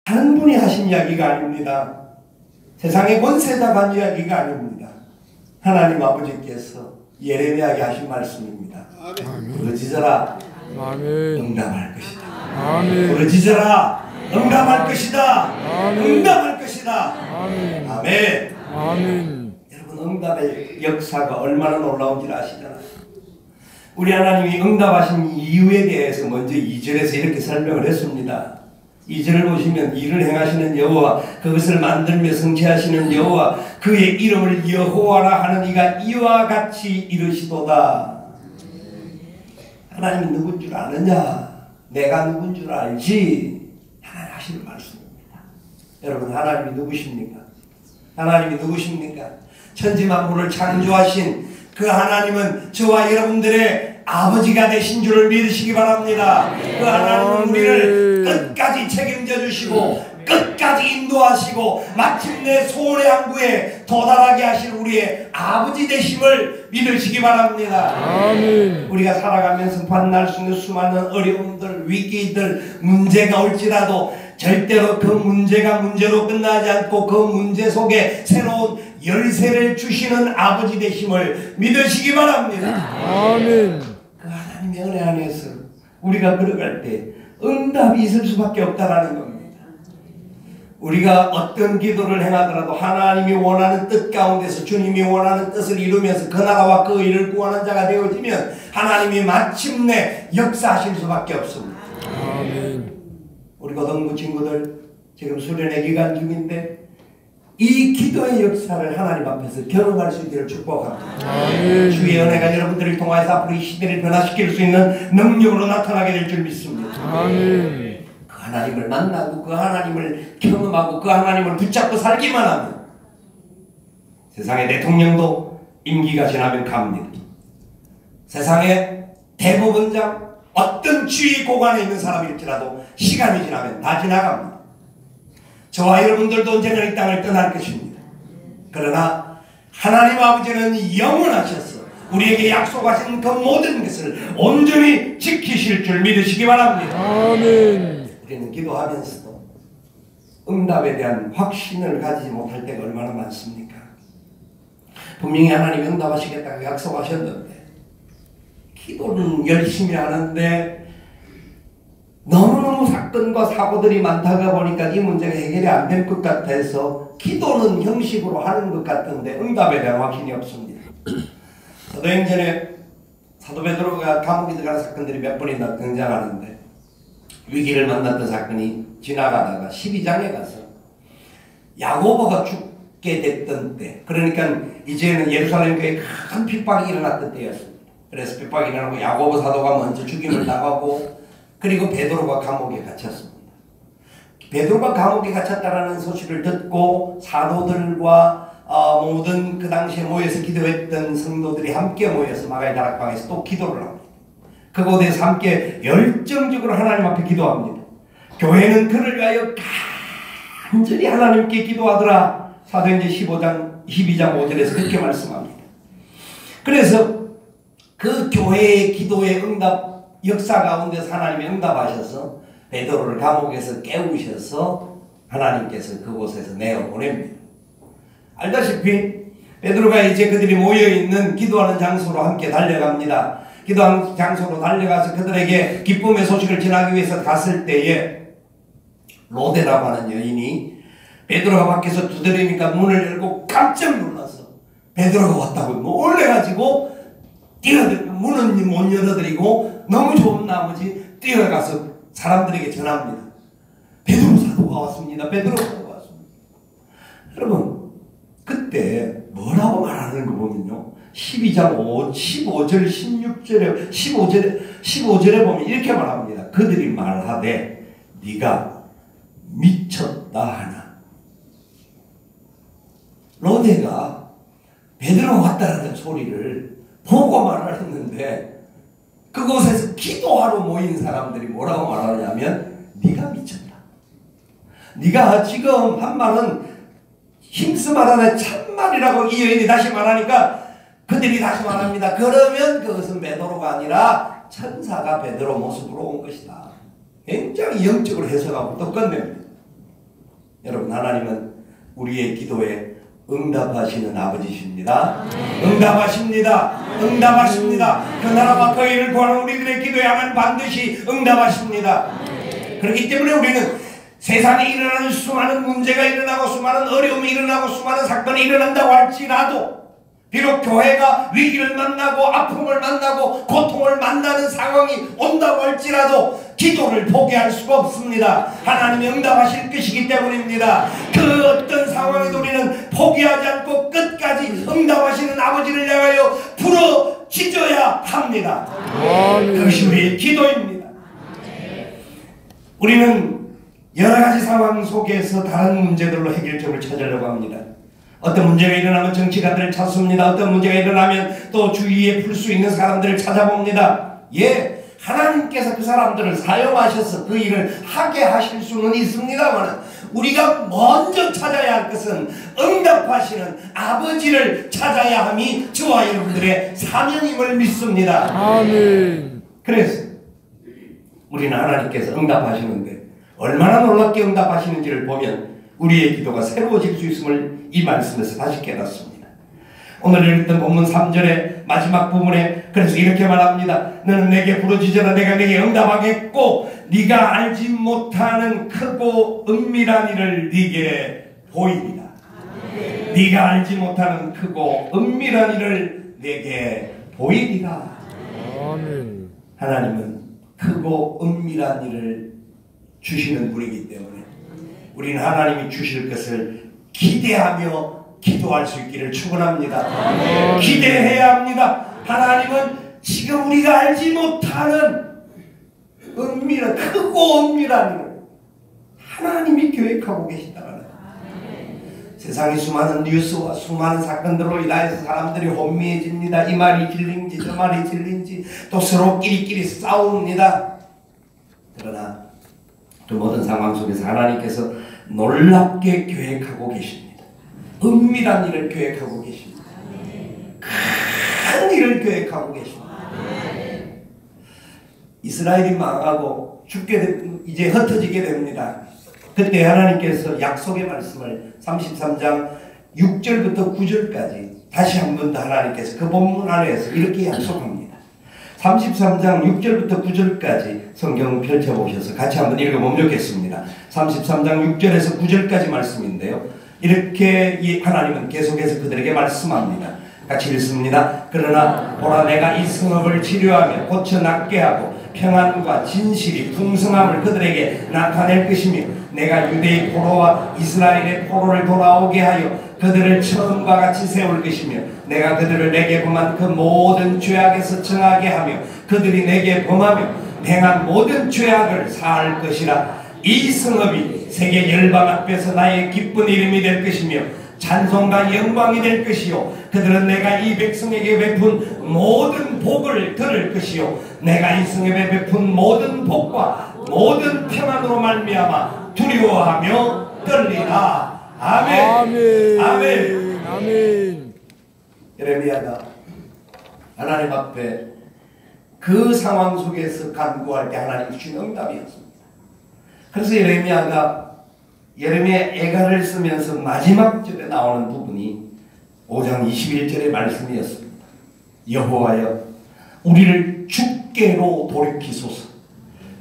다른 분이 하신 이야기가 아닙니다. 세상의 권세자가 한 이야기가 아닙니다. 하나님 아버지께서 예레미야에게 하신 말씀입니다. 부르짖어라 응답할 것이다. 부르짖어라 응답할 것이다. 응답할 것이다. 아멘. 여러분, 응답의 역사가 얼마나 놀라운지 아시잖아요. 우리 하나님이 응답하신 이유에 대해서 먼저 2절에서 이렇게 설명을 했습니다. 2절을 보시면 이를 행하시는 여호와, 그것을 만들며 성취하시는 여호와, 그의 이름을 여호와라 하는 이가 이와 같이 이르시도다. 하나님이 누군 줄 아느냐? 내가 누군 줄 알지? 하나님 하시는 말씀입니다. 여러분, 하나님이 누구십니까? 하나님이 누구십니까? 천지만물을 창조하신 그 하나님은 저와 여러분들의 아버지가 되신 줄을 믿으시기 바랍니다. 그 하나님은 우리를 끝까지 책임져 주시고 끝까지 인도하시고 마침내 소원의 항구에 도달하게 하실 우리의 아버지 되심을 믿으시기 바랍니다. 아멘. 우리가 살아가면서 만날 수 있는 수많은 어려움들, 위기들, 문제가 올지라도 절대로 그 문제가 문제로 끝나지 않고 그 문제 속에 새로운 열쇠를 주시는 아버지 되심을 믿으시기 바랍니다. 아멘. 그 하나님의 은혜 안에서 우리가 걸어갈 때 응답이 있을 수밖에 없다라는 겁니다. 우리가 어떤 기도를 행하더라도 하나님이 원하는 뜻 가운데서 주님이 원하는 뜻을 이루면서 그 나라와 그 일을 구하는 자가 되어지면 하나님이 마침내 역사하실 수밖에 없습니다. 아멘. 우리 고등부 친구들 지금 수련회 기간 중인데 이 기도의 역사를 하나님 앞에서 경험할 수 있기를 축복합니다. 아멘. 주의 은혜가 여러분들을 통해서 앞으로 이 시대를 변화시킬 수 있는 능력으로 나타나게 될 줄 믿습니다. 아멘. 그 하나님을 만나고 그 하나님을 경험하고 그 하나님을 붙잡고 살기만 하면 세상의 대통령도 임기가 지나면 갑니다. 세상의 대법원장 어떤 지위 고관에 있는 사람일지라도 시간이 지나면 다 지나갑니다. 저와 여러분들도 언젠가 이 땅을 떠날 것입니다. 그러나 하나님 아버지는 영원하셔서 우리에게 약속하신 그 모든 것을 온전히 지키실 줄 믿으시기 바랍니다. 아멘. 우리는 기도하면서도 응답에 대한 확신을 가지지 못할 때가 얼마나 많습니까? 분명히 하나님이 응답하시겠다고 약속하셨는데 기도는 열심히 하는데 너무너무 사건과 사고들이 많다가 보니까 이 문제가 해결이 안 될 것 같아서 기도는 형식으로 하는 것 같은데 응답에 대한 확신이 없습니다. 사도행전에 사도 베드로가 감옥에 들어가는 사건들이 몇 번이나 등장하는데 위기를 만났던 사건이 지나가다가 12장에 가서 야고보가 죽게 됐던 때, 그러니까 이제는 예루살렘 교회에 큰 핍박이 일어났던 때였습니다. 그래서 핍박이 일어나고 야고보 사도가 먼저 죽임을 당하고 그리고 베드로가 감옥에 갇혔습니다. 베드로가 감옥에 갇혔다라는 소식을 듣고 사도들과 모든 그 당시에 모여서 기도했던 성도들이 함께 모여서 마가의 다락방에서 또 기도를 합니다. 그곳에서 함께 열정적으로 하나님 앞에 기도합니다. 교회는 그를 위하여 간절히 하나님께 기도하더라. 사도행전 12장 5절에서 그렇게 말씀합니다. 그래서 그 교회의 기도의 응답 역사 가운데서 하나님이 응답하셔서 베드로를 감옥에서 깨우셔서 하나님께서 그곳에서 내어보냅니다. 알다시피 베드로가 이제 그들이 모여있는 기도하는 장소로 함께 달려갑니다. 기도하는 장소로 달려가서 그들에게 기쁨의 소식을 전하기 위해서 갔을 때에 로데라고 하는 여인이 베드로가 밖에서 두드리니까 문을 열고 깜짝 놀라서 베드로가 왔다고 놀래가지고 뛰어들고 문은 못 열어드리고 너무 좋은 나머지 뛰어가서 사람들에게 전합니다. 베드로 사도가 왔습니다. 베드로 사도가 왔습니다. 여러분 그때 뭐라고 말하는 거 보면요 12장 15절 15절에 보면 이렇게 말합니다. 그들이 말하되 네가 미쳤다 하나. 로데가 베드로가 왔다라는 소리를 보고 말을 했는데 그곳에서 기도하러 모인 사람들이 뭐라고 말하냐면 네가 미쳤다. 네가 지금 한 말은 힘쓰 말하는 참말이라고 이 여인이 다시 말하니까 그들이 다시 말합니다. 그러면 그것은 베드로가 아니라 천사가 베드로 모습으로 온 것이다. 굉장히 영적으로 해석하고 또 끝냅니다. 여러분, 하나님은 우리의 기도에 응답하시는 아버지십니다. 응답하십니다. 응답하십니다. 그 나라와 그 일을 구하는 우리들의 기도에 하나님 반드시 응답하십니다. 그렇기 때문에 우리는 세상에 일어나는 수많은 문제가 일어나고 수많은 어려움이 일어나고 수많은 사건이 일어난다고 할지라도, 비록 교회가 위기를 만나고 아픔을 만나고 고통을 만나는 상황이 온다고 할지라도 기도를 포기할 수가 없습니다. 하나님이 응답하실 것이기 때문입니다. 그 어떤 상황에도 우리는 포기하지 않고 끝까지 응답하시는 아버지를 향하여 부르짖어야 합니다. 그것이 우리의 기도입니다. 우리는 여러 가지 상황 속에서 다른 문제들로 해결점을 찾으려고 합니다. 어떤 문제가 일어나면 정치가들을 찾습니다. 어떤 문제가 일어나면 또 주위에 풀 수 있는 사람들을 찾아봅니다. 예, 하나님께서 그 사람들을 사용하셔서 그 일을 하게 하실 수는 있습니다만, 우리가 먼저 찾아야 할 것은 응답하시는 아버지를 찾아야 함이 저와 여러분들의 사명임을 믿습니다. 아멘. 그래서 우리는 하나님께서 응답하시는데 얼마나 놀랍게 응답하시는지를 보면 우리의 기도가 새로워질 수 있음을 이 말씀에서 다시 깨닫습니다. 오늘 읽던 본문 3절의 마지막 부분에 그래서 이렇게 말합니다. 너는 내게 부르짖으라 내가 내게 응답하겠고 네가 알지 못하는 크고 은밀한 일을 네게 보이리라. 네가 알지 못하는 크고 은밀한 일을 내게 보이리라. 아멘. 하나님은 크고 은밀한 일을 주시는 분이기 때문에 우리는 하나님이 주실 것을 기대하며 기도할 수 있기를 축원합니다. 기대해야 합니다. 하나님은 지금 우리가 알지 못하는 은밀한 크고 은밀한 일을 하나님이 계획하고 계시다는 세상의 수많은 뉴스와 수많은 사건들로 인하여서 사람들이 혼미해집니다. 이 말이 진리인지 저 말이 진리인지 또 서로 끼리끼리 싸웁니다. 그러나 그 모든 상황 속에서 하나님께서 놀랍게 계획하고 계십니다. 은밀한 일을 계획하고 계십니다. 큰 일을 계획하고 계십니다. 이스라엘이 망하고 이제 흩어지게 됩니다. 그때 하나님께서 약속의 말씀을 33장 6절부터 9절까지 다시 한 번 더 하나님께서 그 본문 안에서 이렇게 약속합니다. 33장 6절부터 9절까지 성경 펼쳐보셔서 같이 한번 읽어보면 좋겠습니다. 33장 6절에서 9절까지 말씀인데요. 이렇게 하나님은 계속해서 그들에게 말씀합니다. 같이 읽습니다. 그러나 보라 내가 이 성읍을 치료하며 고쳐 낫게 하고 평안과 진실이 풍성함을 그들에게 나타낼 것이며 내가 유대의 포로와 이스라엘의 포로를 돌아오게 하여 그들을 처음과 같이 세울 것이며 내가 그들을 내게 범한 그 모든 죄악에서 정하게 하며 그들이 내게 범하며 행한 모든 죄악을 사할 것이라. 이 성읍이 세계 열방 앞에서 나의 기쁜 이름이 될 것이며 찬송과 영광이 될 것이요 그들은 내가 이 백성에게 베푼 모든 복을 들을 것이요 내가 이 성읍에 베푼 모든 복과 모든 평안으로 말미암아 두려워하며 떨리라. 아멘. 아멘. 아멘. 아멘. 예레미야가 하나님 앞에 그 상황 속에서 간구할 때 하나님 주신 응답이었습니다. 그래서 예레미야 애가를 쓰면서 마지막 절에 나오는 부분이 5장 21절의 말씀이었습니다. 여호와여 우리를 주께로 돌이키소서.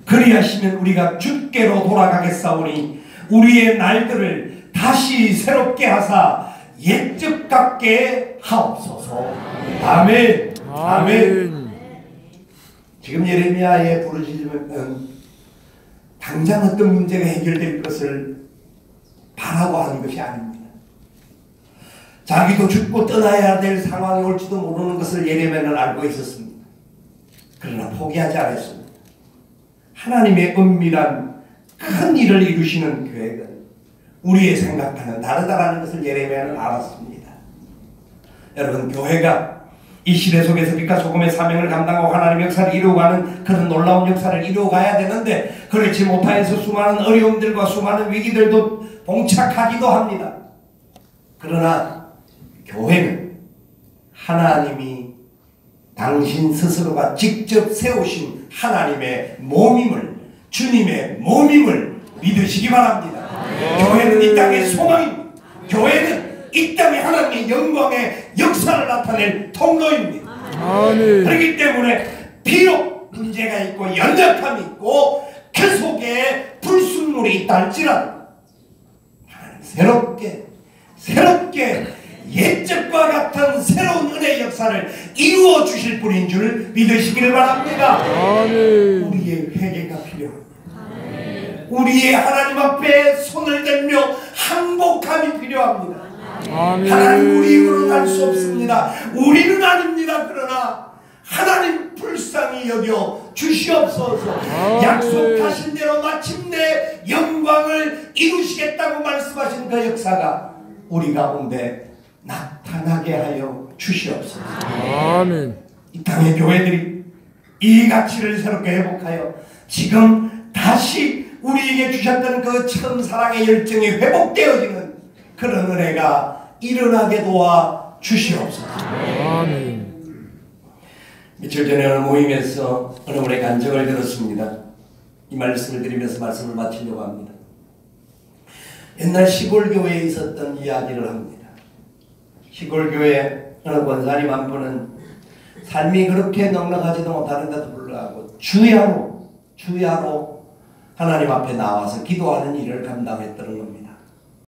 그리하시면 우리가 주께로 돌아가겠사오니 우리의 날들을 다시 새롭게 하사 옛적 같게 하옵소서. 아멘. 아멘. 지금 예레미야의 부르짖음은 당장 어떤 문제가 해결될 것을 바라고 하는 것이 아닙니다. 자기도 죽고 떠나야 될 상황이 올지도 모르는 것을 예레미야는 알고 있었습니다. 그러나 포기하지 않았습니다. 하나님의 은밀한 큰 일을 이루시는 계획은 우리의 생각과는 다르다라는 것을 예레미야는 알았습니다. 여러분, 교회가 이 시대 속에서 빛과 소금의 사명을 감당하고 하나님의 역사를 이루어가는 그런 놀라운 역사를 이루어가야 되는데 그렇지 못하여서 수많은 어려움들과 수많은 위기들도 봉착하기도 합니다. 그러나 교회는 하나님이 당신 스스로가 직접 세우신 하나님의 몸임을, 주님의 몸임을 믿으시기 바랍니다. 교회는 이 땅의 소망입니다. 교회는 이 땅에 하나님의 영광의 역사를 나타낼 통로입니다. 아멘. 그렇기 때문에 비록 문제가 있고 연약함이 있고 그 속에 불순물이 있다 할지라도 새롭게 옛적과 같은 새로운 은혜의 역사를 이루어 주실 분인 줄 믿으시길 바랍니다. 아멘. 우리의 회개가 필요합니다. 우리의 하나님 앞에 손을 들며 항복함이 필요합니다. 아멘. 하나님 우리 힘으로는 할 수 없습니다. 우리는 아닙니다. 그러나 하나님 불쌍히 여겨 주시옵소서. 약속하신 대로 마침내 영광을 이루시겠다고 말씀하신 그 역사가 우리 가운데 나타나게 하여 주시옵소서. 아멘. 이 땅의 교회들이 이 가치를 새롭게 회복하여 지금 다시 우리에게 주셨던 그 처음 사랑의 열정이 회복되어지는 그런 은혜가 일어나게 도와 주시옵소서. 아멘. 며칠 전에 어느 모임에서 어느 분의 간증을 들었습니다. 이 말씀을 드리면서 말씀을 마치려고 합니다. 옛날 시골교회에 있었던 이야기를 합니다. 시골교회 어느 권사님 한 분은 삶이 그렇게 넉넉하지도 못하는데도 불구하고 주야로 하나님 앞에 나와서 기도하는 일을 감당했다는 겁니다.